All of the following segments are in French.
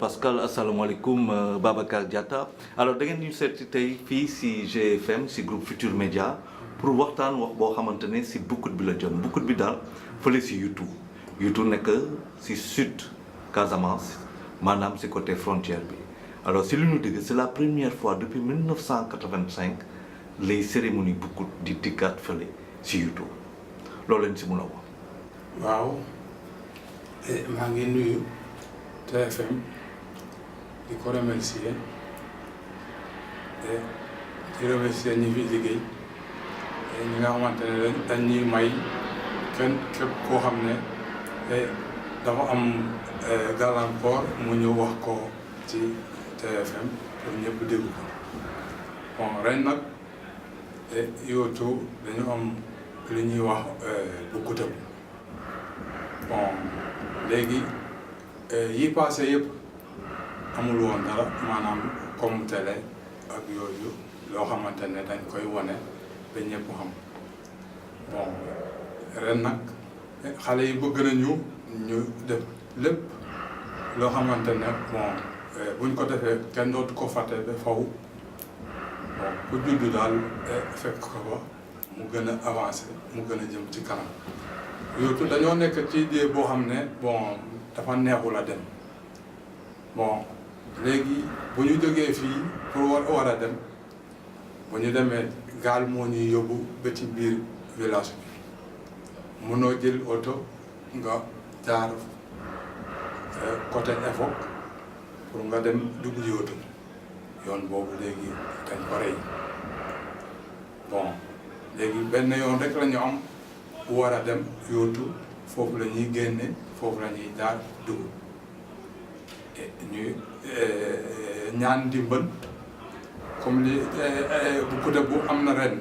Pascal asalaamaaleykum Babacar Diatta alors da ngeen ñu seet tey fii si GFM si groupe Futur Média pour waxtaan wax boo xamante ne si Boucout bi la jëm Boucout bi daal fële si Youtou nekk si sud Casamance maanaam si côté frontière bi alors si lu ñu dégg c'est la première fois depuis 1985 les cérémonies Boucout di dikkaat fële si Youtou loolu leen si mun a wax. waaw maa ngi nuyu TFM di ko remercier di remercier ñi fi liggéey ñi nga xamante ne dañ ñuy may kenn képp koo xam ne dafa am gàllankoor mu ñëw wax ko ci TFM pour ñëpp dégg ko bon ren nag Youtou dañu am li ñuy wax Boucoutam bon léegi yi passé yëpp amul woon dara maanaam comme télé ak yooyu loo xamante ne dañ koy wane ba ñëpp xam bon ren nag xale yi bëgg nañu ñu def lépp loo xamante ne bon buñ ko defee kenn dootu ko fàtte ba faw bon ku juddu daal fekk ko ba mu gën a avancé mu gën a jëm ci kanam Youtou dañoo nekk ci idée boo xam ne bon dafa neexul a dem bon léegi bu ñu jógee fii pour war a dem bu ñu demee gaal moo ñuy yóbbu ba ci biir village bi mënoo jël oto nga jaar côté Efok pour nga dem dugg Youtou yoon boobu léegi dañ ko rey bon léegi benn yoon rek la ñu am bu war a dem Youtou foofu la ñuy génne foofu la ñuy jaar dugg ñuy ñaan ndimbal comme li Boucout bu am na ren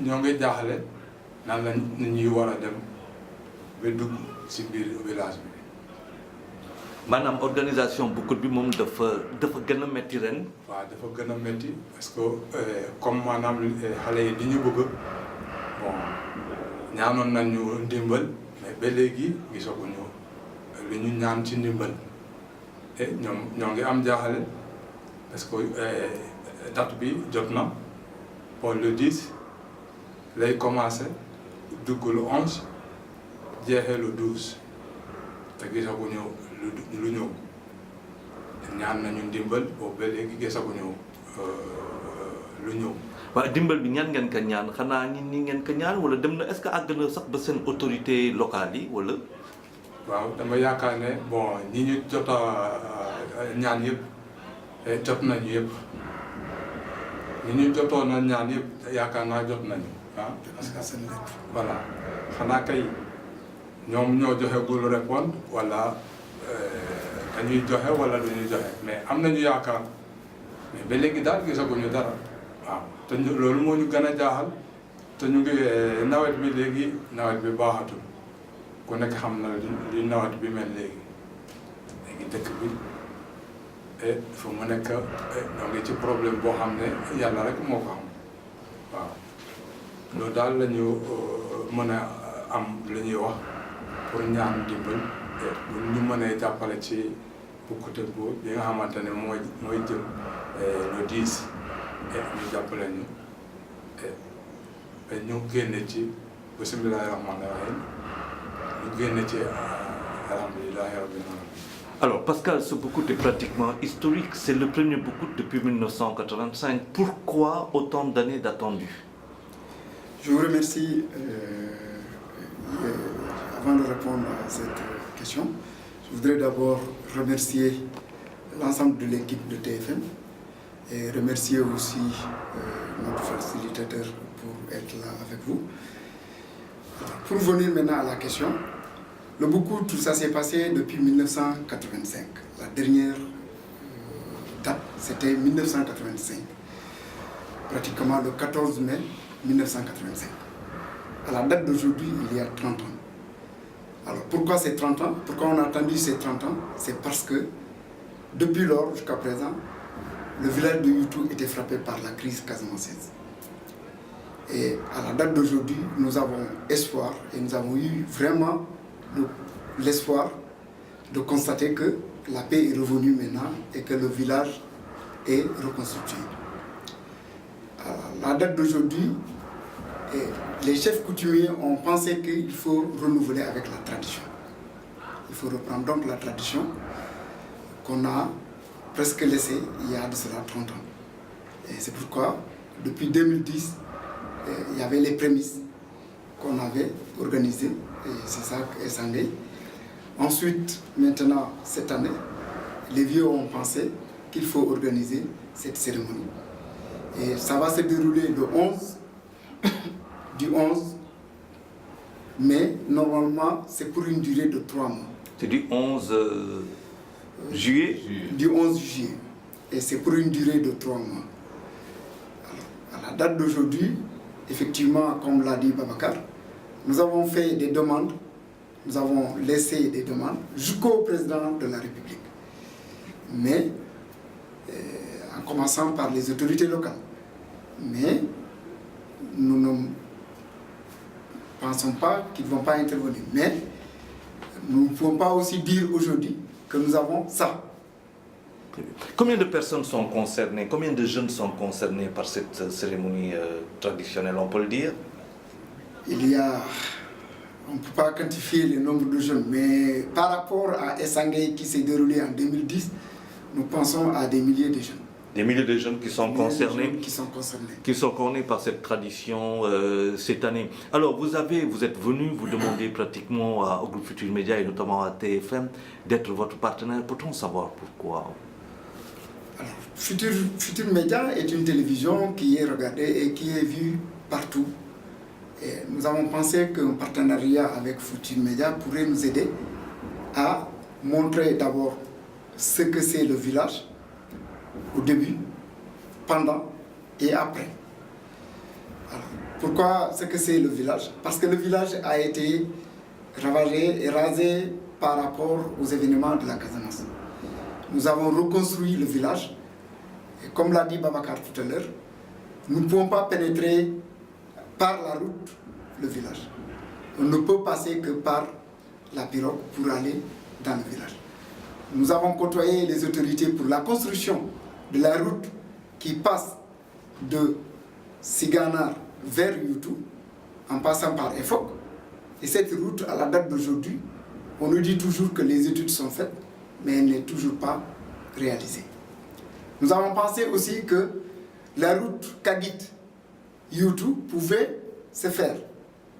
ñoo ngi jaaxle nan la ñuy war a dem ba dugg ci biir village bi. maanaam organisation Boucout bi moom dafa gën a métti ren. waaw dafa gën a métti parce que comme maanaam xale yi di ñu bëgg bon ñaanoon nañu ndimbal mais ba léegi gisaguñu lu ñu ñaan ci ndimbal ñoo ngi am jaaxale parce que date bi jot na pour le 10 lay commencé dugg le 11 jeexee le 12 te gisaguñu lu ñëw ñaan nañu ndimbal boobu ba léegi gisaguñu lu ñëw. waaw dimbal bi ñaan ngeen ko ñaan xanaa ñi ngeen ko ñaan wala dem na est-ce que àgg na sax ba seen autorité locale yi wala. waaw dama yaakaar ne bon ñi ñu jot a ñaan yëpp jot nañu yëpp ñi ñu jotoon a ñaan yëpp yaakaar naa jot nañu parce que seen lépp voilà xanaa kay ñoom ñoo joxegul répondre wala dañuy joxe wala duñuy joxe mais am nañu yaakaar mais ba léegi daal gisaguñu dara waaw te loolu moo ñu gën a jaaxal te ñu ngi nawet bi léegi nawet bi baaxatul ku nekk xam na li nawet bi mel léegi dëkk bi fu mu nekk ñoo ngi ci problème boo xam ne yàlla rek moo ko xam waaw loolu daal la ñu mën a am lu ñuy wax pour ñaan dimbal bu ñu mënee jàppale ci Boucout bi nga xamante ne mooy jëm le 10 ñu jàppale ñu ñu génne ci bismillahi rahmaani rahim ñu génne ci alhamdulillahi rabbil alamin. Alors Pascal, ce Boucout est pratiquement historique, c'est le premier Boucout depuis 1985. Pourquoi autant d'années d'attendu? Je vous remercie. Avant de répondre à cette question, je voudrais d'abord remercier l'ensemble de l'équipe de TFM et remercier aussi notre facilitateur pour être là avec vous. Pour venir maintenant à la question, le Boucout, tout ça s'est passé depuis 1985. La dernière date, c'était 1985. Pratiquement le 14 mai 1985. À la date d'aujourd'hui, il y a 30 ans. Alors pourquoi ces 30 ans? Pourquoi on a attendu ces 30 ans? C'est parce que depuis lors jusqu'à présent, le village de Youtou était frappé par la crise casamançaise. Et à la date d'aujourd'hui, nous avons espoir et nous avons eu vraiment l'espoir de constater que la paix est revenue maintenant et que le village est reconstitué. À la date d'aujourd'hui, les chefs coutumiers ont pensé qu'il faut renouveler avec la tradition. Il faut reprendre donc la tradition qu'on a presque laissée il y a de cela 30 ans. Et c'est pourquoi, depuis 2010, il y avait les prémices qu'on avait organisées, et c'est ça que Essangay. Ensuite, maintenant, cette année, les vieux ont pensé qu'il faut organiser cette cérémonie. Et ça va se dérouler le 11, du 11 mai. Normalement, c'est pour une durée de 3 mois. C'est du 11 juillet? Du 11 juillet. Et c'est pour une durée de 3 mois. Alors, à la date d'aujourd'hui, effectivement, comme l'a dit Babacar, nous avons fait des demandes, nous avons laissé des demandes jusqu'au président de la République. Mais, en commençant par les autorités locales. Mais, nous ne pensons pas qu'ils ne vont pas intervenir. Mais, nous ne pouvons pas aussi dire aujourd'hui que nous avons ça. Combien de personnes sont concernées, combien de jeunes sont concernés par cette cérémonie traditionnelle, on peut le dire? Il y a, on ne peut pas quantifier le nombre de jeunes, mais par rapport à Essangay qui s'est déroulé en 2010, nous pensons à des milliers de jeunes. Des milliers de jeunes qui sont concernés, qui sont concernés par cette tradition cette année. Alors, vous êtes venu, vous demandez pratiquement au groupe Futur Média et notamment à TFM d'être votre partenaire. Peut-on savoir pourquoi? Alors, Futur Média est une télévision qui est regardée et qui est vue partout. Et nous avons pensé qu'un partenariat avec Futur Média pourrait nous aider à montrer d'abord ce que c'est le village, au début, pendant et après. Alors, pourquoi ce que c'est le village? Parce que le village a été ravagé et rasé par rapport aux événements de la Casamance. Nous avons reconstruit le village et comme l'a dit Babacar tout à l'heure, nous ne pouvons pas pénétrer par la route le village. On ne peut passer que par la pirogue pour aller dans le village. Nous avons côtoyé les autorités pour la construction de la route qui passe de Siganar vers Youtou, en passant par Efok. Et cette route, à la date d'aujourd'hui, on nous dit toujours que les études sont faites, mais elle n'est toujours pas réalisée. Nous avons pensé aussi que la route Kagit-Youtou pouvait se faire.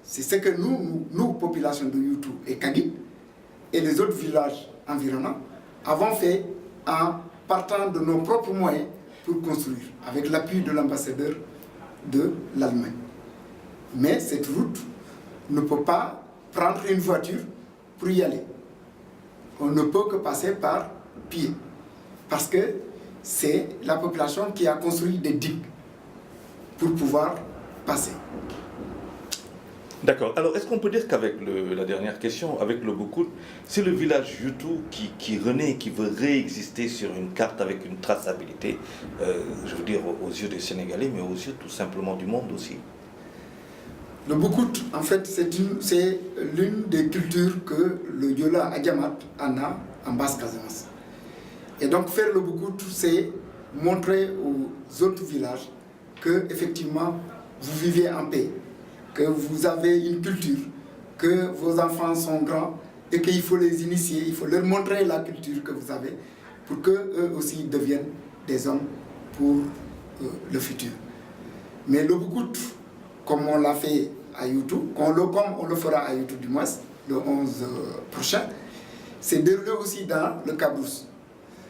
C'est ce que nous, population de Youtou et Kagit, et les autres villages environnants, avons fait en partant de nos propres moyens pour construire, avec l'appui de l'ambassadeur de l'Allemagne. Mais cette route ne peut pas prendre une voiture pour y aller. On ne peut que passer par pied, parce que c'est la population qui a construit des digues pour pouvoir passer. D'accord. Alors, est-ce qu'on peut dire qu'avec la dernière question, avec le Boukout, c'est le village Youtou qui renaît, qui veut réexister sur une carte avec une traçabilité, je veux dire, aux yeux des Sénégalais, mais aux yeux tout simplement du monde aussi? Le Boukout, en fait, c'est l'une des cultures que le Yola Adjamat en a en Basse-Casamance. Et donc, faire le Boukout, c'est montrer aux autres villages que, effectivement, vous vivez en paix, que vous avez une culture, que vos enfants sont grands et qu'il faut les initier, il faut leur montrer la culture que vous avez pour qu'eux aussi deviennent des hommes pour le futur. Mais le Boukout, comme on l'a fait à Youtou, comme on le fera à Youtou du mois, le 11 prochain, c'est déroulé aussi dans le Cabrousse.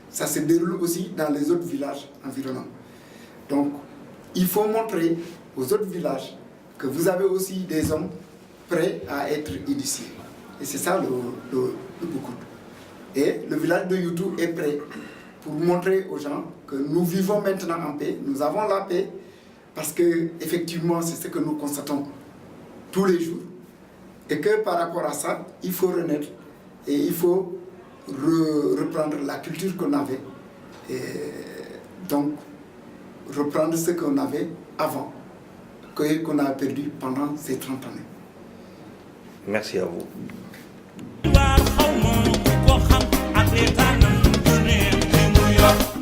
Ça se déroule aussi dans les autres villages environnants. Donc, il faut montrer aux autres villages que vous avez aussi des hommes prêts à être initiés. Et c'est ça le Boukout. Et le village de Youtou est prêt pour montrer aux gens que nous vivons maintenant en paix, nous avons la paix, parce que effectivement c'est ce que nous constatons tous les jours, et que par rapport à ça, il faut renaître et il faut reprendre la culture qu'on avait, et donc reprendre ce qu'on avait avant, qu'on a perdu pendant ces 30 années. Merci à vous. Africa.